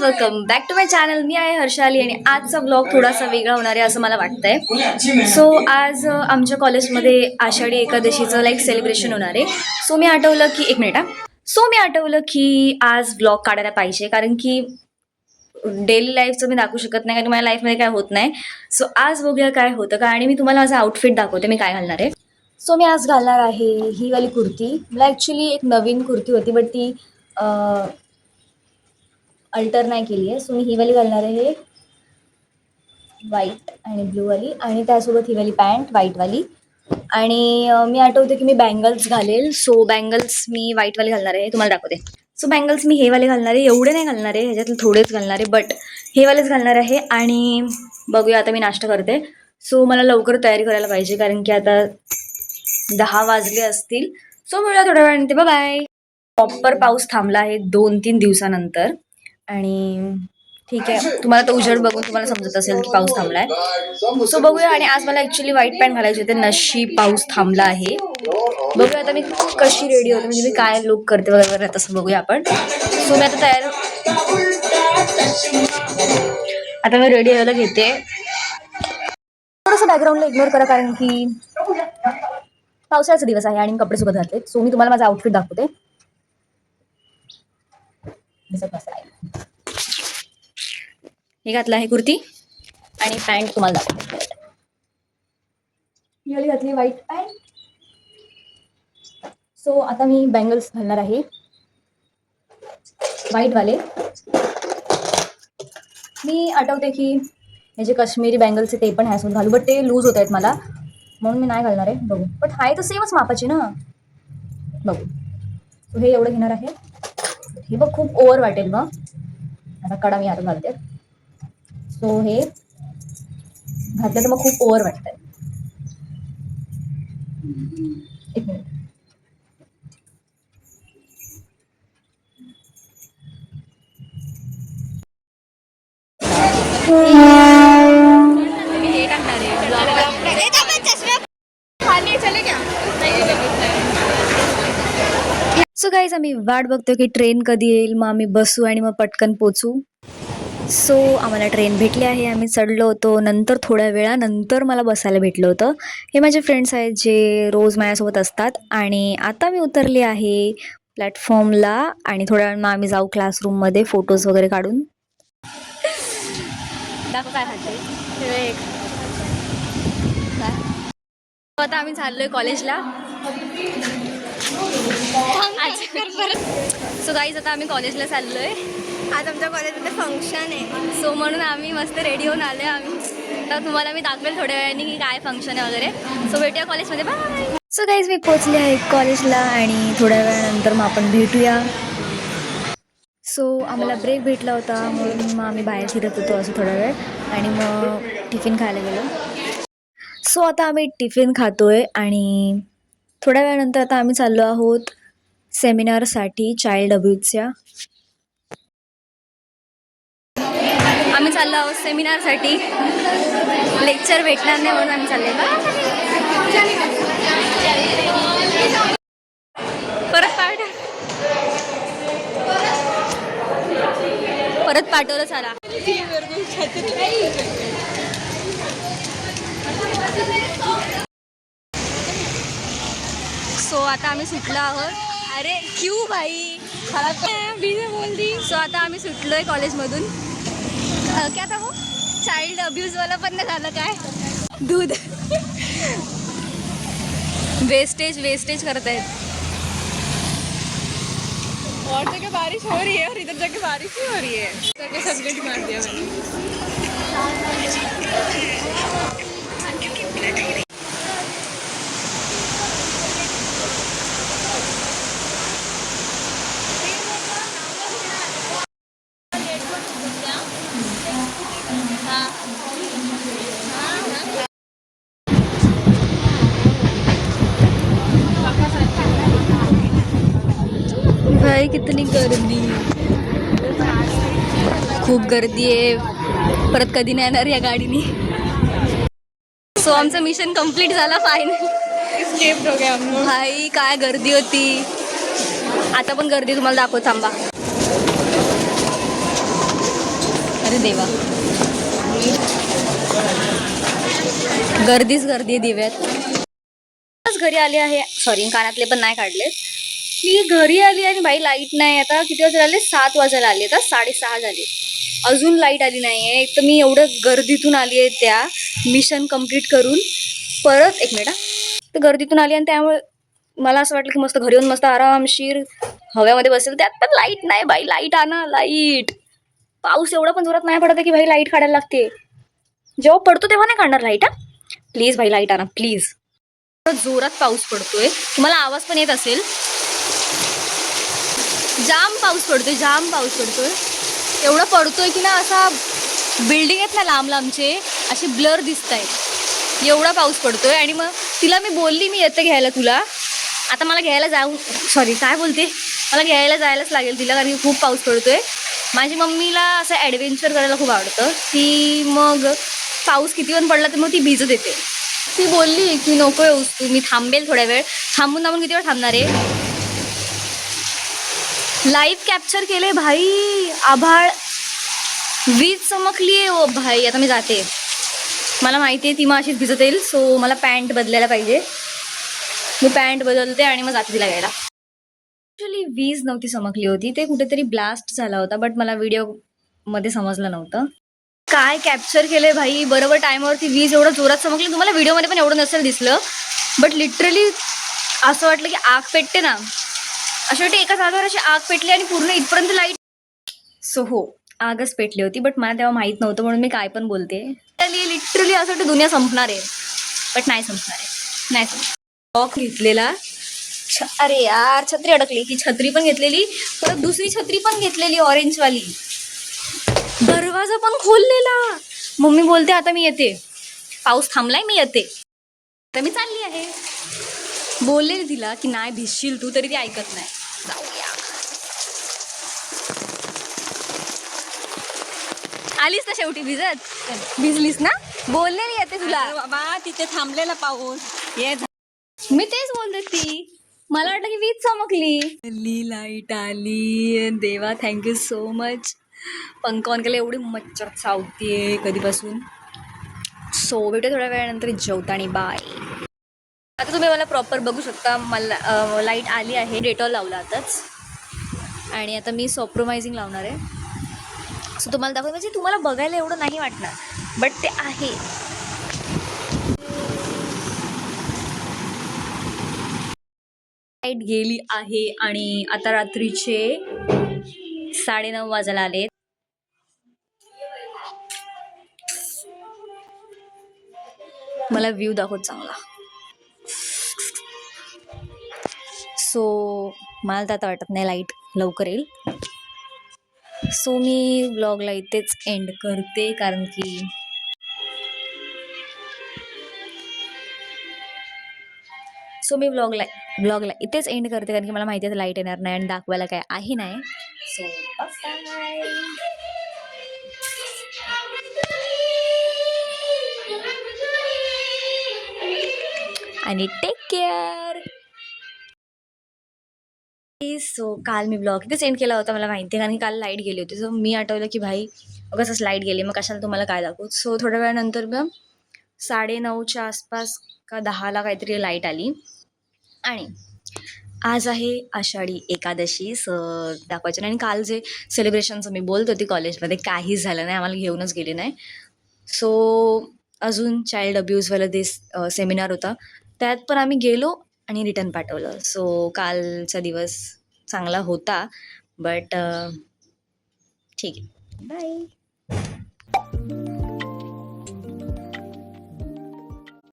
Guys, welcome back to my channel. मी आहे हर्षाली आणि आजचा ब्लॉग थोडासा वेगळा होणार आहे असं मला वाटतंय. सो आज आमच्या कॉलेजमध्ये आषाढी एकादशीचं सेलिब्रेशन होणार आहे. सो मी आठवलं की आज ब्लॉग काढायला पाहिजे, कारण की डेली लाईफचं मी दाखवू शकत नाही, कारण माझ्या लाईफमध्ये काय होत नाही. सो आज बघूया काय होतं का. आणि मी तुम्हाला माझं आउटफिट दाखवते मी काय घालणार आहे. सो मी आज घालणार आहे ही वाली कुर्ती. मला ॲक्च्युली एक नवीन कुर्ती होती, बट ती अल्टर नाही केली आहे. सो मी ही वाली घालणार आहे, व्हाईट आणि ब्लू वाली, आणि त्यासोबत ही वाली पॅन्ट व्हाईटवाली. आणि मी आठवते की मी बँगल्स घालेल. सो बँगल्स मी व्हाईटवाली घालणार आहे, तुम्हाला दाखवते. सो बँगल्स मी हे वाले घालणार आहे, एवढे नाही घालणार आहे, ह्याच्यातले थोडेच घालणार आहे, बट हे वालेच घालणार आहे. आणि बघूया, आता मी नाश्ता करते. सो मला लवकर तयारी करायला पाहिजे, कारण की आता 10 वाजले असतील. सो मिळूया थोड्या वेळानंतर. Bye bye. प्रॉपर पाऊस थांबला आहे 2-3 दिवसानंतर. आणि ठीक आहे, तुम्हाला तो उजेड बघून तुम्हाला समजत असेल की पाऊस थांबलाय. सो बघूया. आणि आज मला ऍक्च्युली व्हाईट पॅन्ट घालायची होती, नशीब पाऊस थांबला आहे. बघूया आता मी कशी रेडी होते, म्हणजे मी काय लुक करते वगैरे तसं बघूया आपण. सो मी आता मी रेडी व्हायला घेते. थोडंसं बॅकग्राऊंडला इग्नोर करा, कारण की पावसाळ्याचा दिवस आहे आणि मी कपडे सुकत घातले. सो मी तुम्हाला माझा आउटफिट दाखवते. हे घातलं आहे कुर्ती आणि पॅन्ट तुम्हाला दाखवते. ही वाली घातली व्हाईट पॅन्ट. सो आता मी बँगल्स घालणार आहे व्हाईटवाले. मी आठवते की हे जे काश्मीरी बँगल्स आहे ते पण ह्यासोबत घालू, बट ते लूज होत आहेत मला, म्हणून मी नाही घालणार आहे. बघू, बट हाय तर सेमच मापाची ना. बघू. सो हे एवढं घेणार आहे. हे बघ खूप ओव्हर वाटेल मग. आता कडा मी आता घालते. सो हे घातलं तर मग खूप ओव्हर वाटतंय. एक मिनिट. हे टाकणार आहे. सो गाईज, आम्ही वाट बघतो की ट्रेन कधी येईल, मग आम्ही बसू आणि मग पटकन पोचू. सो आम्हाला ट्रेन भेटली आहे, आम्ही चढलो होतो. नंतर थोड्या वेळानंतर मला बसायला भेटलं होतं. हे माझे फ्रेंड्स आहेत जे रोज माझ्यासोबत असतात. आणि आता मी उतरली आहे प्लॅटफॉर्मला, आणि थोड्या वेळ मग आम्ही जाऊ क्लासरूममध्ये फोटोज वगैरे काढून. दाखव काय खाते. आता आम्ही चाललोय कॉलेजला. सो गाईज, आता आम्ही कॉलेजला चाललोय. आज आमच्या कॉलेजमध्ये फंक्शन आहे. सो म्हणून आम्ही मस्त रेडी होऊन आले. तर तुम्हाला मी दाखवेल थोड्या वेळाने की काय फंक्शन आहे वगैरे. सो भेटूया कॉलेजमध्ये. बाय. सो गाईज, मी पोचले आहे कॉलेजला आणि थोड्या वेळानंतर मग आपण भेटूया. सो आम्हाला ब्रेक भेटला होता, म्हणून मग आम्ही बाहेर फिरत होतो असं थोडा वेळ, आणि मग टिफिन खायला गेलो. सो आता आम्ही टिफिन खातोय आणि थोड्या वेळानंतर आता आम्ही चाललो आहोत सेमिनारसाठी चाइल्ड अब्यूजच्या. आम्ही चाललो आहोत सेमिनारसाठी. लेक्चर भेटणार नाही म्हणून आम्ही चालले. परत पाठवलं चला. सो आता आम्ही सुटलो आहोत. अरे क्यू भाई बोल दी. सो आता आम्ही सुटलोय कॉलेजमधून. क्या था वो चाइल्ड अब्यूजवाला पण नाही झालं काय. दूध वेस्टेज करत आहेत. और जगह बारिश हो रही है और इधर जगह बारिश ही हो रही है. करके सब्जेक्ट मार दिया मैंने. भाई कितनी गर्दी, खूप गर्दी आहे. परत कधी नाही येणार या गाडीने. सो आमचं मिशन कंप्लीट झालं फायनल. एस्केप हो गया हम लोग. भाई काय गर्दी होती. आता पण गर्दी तुम्हाला दाखव, थांबा. अरे देवा, गर्दीच गर्दी आहे दिव्यात. घरी आले आहे, सॉरी कानातले पण नाही काढले. मी घरी आली आणि बाई लाईट नाही. आता किती वाजता आले, 7 वाजायला आले, आता 6:30 झाले, अजून लाईट आली नाही आहे. एक तर मी एवढं गर्दीतून आली आहे, त्या मिशन कम्प्लीट करून परत एक मिनिट तर गर्दीतून आली आणि त्यामुळे मला असं वाटलं की मस्त घरी येऊन मस्त आरामशीर हव्यामध्ये बसेल. त्यात पण लाईट नाही बाई, लाईट आणा लाईट. पाऊस एवढा पण जोरात नाही पडत आहे की भाई लाईट काढायला लागते. जेव्हा पडतो तेव्हा नाही काढणार लाईट. हा प्लीज भाई लाईट आणा प्लीज. जोरात पाऊस पडतोय, तुम्हाला आवाज पण येत असेल. जाम पाऊस पडतोय, जाम पाऊस पडतोय. एवढा पडतोय की ना असा बिल्डिंग आहेत ना लांब लांबचे असे ब्लर दिसत आहेत, एवढा पाऊस पडतोय. आणि मग तिला मी बोलली मी येते घ्यायला तुला. आता मला घ्यायला जाऊ, सॉरी काय बोलते, मला घ्यायला जायलाच लागेल तिला, कारण की खूप पाऊस पडतोय. माझी मम्मीला असं ॲडव्हेंचर करायला खूप आवडतं. ती मग पाऊस किती पण पडला तर मग ती भिजत येते. ती बोलली की नको येऊस तू, मी थांबेल थोड्या वेळ. थांबून थांबून किती वेळ थांबणार आहे. लाईव्ह कॅप्चर केले भाई, आभाळ, वीज चमकली आहे ओ भाई. आता मी जाते, मला माहिती आहे ती मग अशीच भिजत येईल. सो मला पॅन्ट बदलायला पाहिजे. मी पॅन्ट बदलते आणि मग जाते तिला घ्यायला. ॲक्च्युली वीज नव्हती चमकली होती, ते कुठेतरी ब्लास्ट झाला होता, बट मला व्हिडिओमध्ये समजलं नव्हतं. काय कॅप्चर केलंय भाई, बरोबर टायमावरती वीज एवढं जोरात चमकली. तुम्हाला व्हिडिओमध्ये पण एवढं नसेल दिसलं, बट लिटरली असं वाटलं की आग पेटते ना, अशा वाटते एका जागेवर अशी आग पेटली आणि पूर्ण इथपर्यंत लाईट. सो हो, आगच पेटली होती, बट मला तेव्हा माहीत नव्हतं म्हणून मी काय पण बोलते. लिटरली असं वाटतं दुनिया संपणार आहे, बट नाही संपणार आहे, नाही संपणार. लॉक घेतलेला, अरे यार छत्री अडकली. ही छत्री पण घेतलेली, परत दुसरी छत्री पण घेतलेली ऑरेंजवाली. दरवाजा पण खोललेला. मम्मी बोलते आता मी येते, पाऊस थांबलाय मी येते. तर मी चालली आहे. बोललेली तिला की नाही भिजशील तू, तरी ती ऐकत नाही. जाऊया. आलीस ना शेवटी भिजत, भिजलीस ना. बोललेली येते तुला बाबा तिथे थांबलेला पाऊस ये. मी तेच बोलते. ती मला वाटलं की वीज चमकली, लाईट आली. देवा थँक्यू सो मच. पंखा ऑन केला, एवढी मच्छर चावतीये कधीपासून. सो भेटू थोड्या वेळानंतर जेवतानी. बाय. आता तुम्ही मला प्रॉपर बघू शकता, मला लाईट आली आहे. डेटॉल लावला आताच आणि आता मी सॉप्रोमायझिंग लावणार आहे. सो तुम्हाला दाखवते, म्हणजे तुम्हाला बघायला एवढं नाही वाटणार, बट ते आहे. लाईट गेली आहे आणि आता रात्रीचे 9:30 वाजायला आले. मला व्ह्यू दाखवत चांगला. सो मला तर आता वाटत नाही लाईट लवकर येईल. सो मी व्लॉगला इथेच एंड करते, कारण की मी व्लॉगला इथेच एंड करते, कारण की मला माहिती आहे लाईट येणार नाही आणि दाखवायला काय आहे नाही. सो बाय आणि टेक केअर. सो काल मी ब्लॉग इथेच एंड केला होता, मला माहिती आहे, कारण की काल लाईट गेली होती. सो मी आठवलं की भाई कसंच लाईट गेली, मग कशाला तुम्हाला काय दाखवू. सो थोड्या वेळानंतर मग 9:30च्या आसपास का 10ला काहीतरी लाईट आली. आणि आज आहे आषाढी एकादशी. दाखवायचं नाही. आणि काल जे सेलिब्रेशनचं मी बोलत होती कॉलेजमध्ये, काहीच झालं नाही, आम्हाला घेऊनच गेले नाही. सो अजून चाइल्ड अब्यूजवाला सेमिनार होता, त्यात पण आम्ही गेलो आणि रिटर्न पाठवलं. सो कालचा दिवस चांगला होता, बट ठीक आहे. बाय.